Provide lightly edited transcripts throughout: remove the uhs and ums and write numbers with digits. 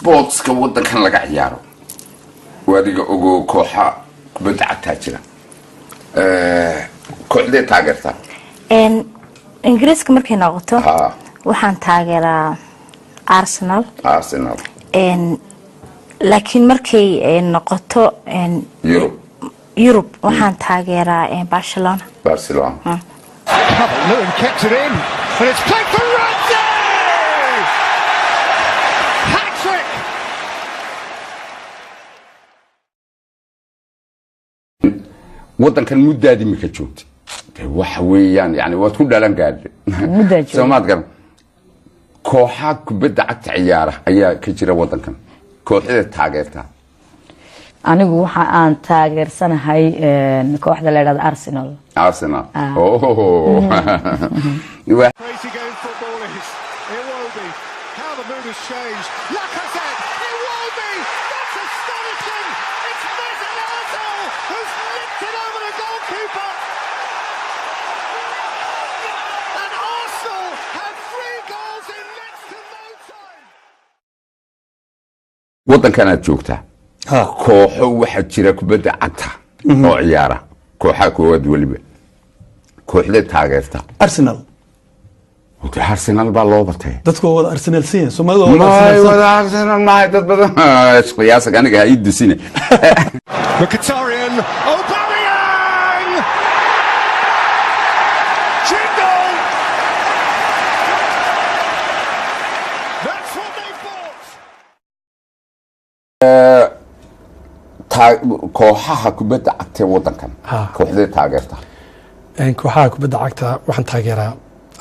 sports ka wadankan laga ciyaaro wadiga ugu kooxa kubadda cagta jira kooxdee taageerta ingiriiska markay noqoto waxaan taageeraa Arsenal laakiin markay noqoto Europe waxaan taageeraa Barcelona Luton kept it in, but it's played for Ramsey! Hat-trick! wadankan muddaadi mika joogtay waxa weeyaan yani waad ku dhalan gaadhay Soomaad garan kooxa kubadda cagta ciyaara ayaa ka jira wadankan kooxda taageerta anigu waxa aan taageersanahay kooxda la yiraahdo Arsenal Crazy game football is Iwobi. How the mood has changed. Lacazette, Iwobi, that's astonishing. It's Mesut Ozil who's nipped it over the goalkeeper. And Arsenal have 3 goals in next to no time. wadankan aad joogtaa kooxo waxa jira kubadda cagta oo ciyaara kooxa koowaad waliba kooxda taageerta Arsenal baa loo batay dadku wada Arsenal siin Soomaalidu wada Arsenal ma dad badan qiyaas aniga ay dusine Mkhitaryan, Aubameyang! Jingle! That's what they bought. kooxaha kubadda cagta wadankan kooxda taageerta kooxaha kubadda cagta waxaan taageeraa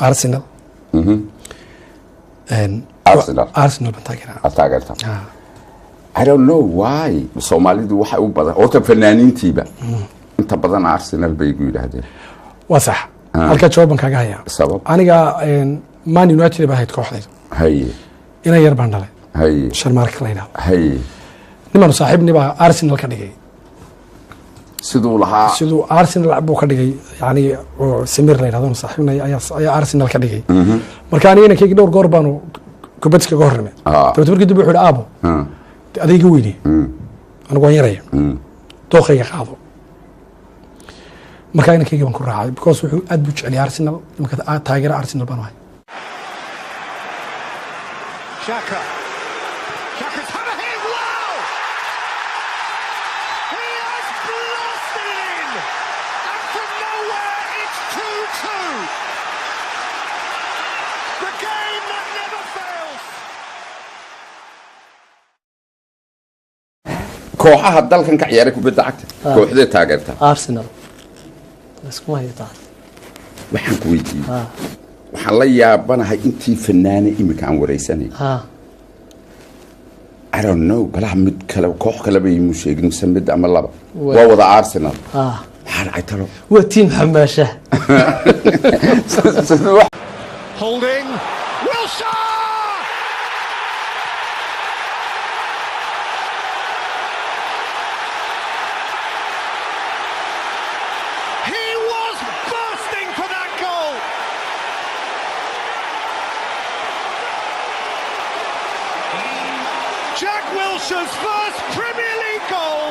Arsenal Arsenal baan taageerta I don't know why Soomaalidu waxa u badan horta fanaaniintiiba inta badan Arsenal bay ku yiraahdeen waa sax halka jooban kaga haya aniga Man United baa ahayd kooxdayda ina yar baan dhalay Sharmarka la yiraahdo niman saaxiibni baa Arsenal ka dhigay sidoo Arsenal buu ka dhigay yani oo Samir la yiraahdo saaxiibnay ayaa Arsenal ka dhigay marka aniga kii dhowr goor baanu kubadka ka hormay dadku markii dib u xidhay aabo adayga weyni anigu waan yaray dooqayga qaado marka ina kii baan ku raacay because wuxuu aad buu jecel Arsenal marka taageero Arsenal baan wahay Xhaka Xhaka's had a hit, wow! He has blasted in! And from nowhere, it's 2-2! The game that never fails! kooxaha dalkan ka ciyaara kubadda cagta kooxda taageerta Arsenal isku hay'ad waxaan ku weydiiyay waxaan la yaabanahay intii fanaane imika aan wareysanay I don't know balaha mid kale koox kale bay mu sheegin samid ama laba waa wada Arsenal maxaa talo waa team xamaasha Holding Wilshere He was bursting for that goal. Jack Wilshere's first Premier League goal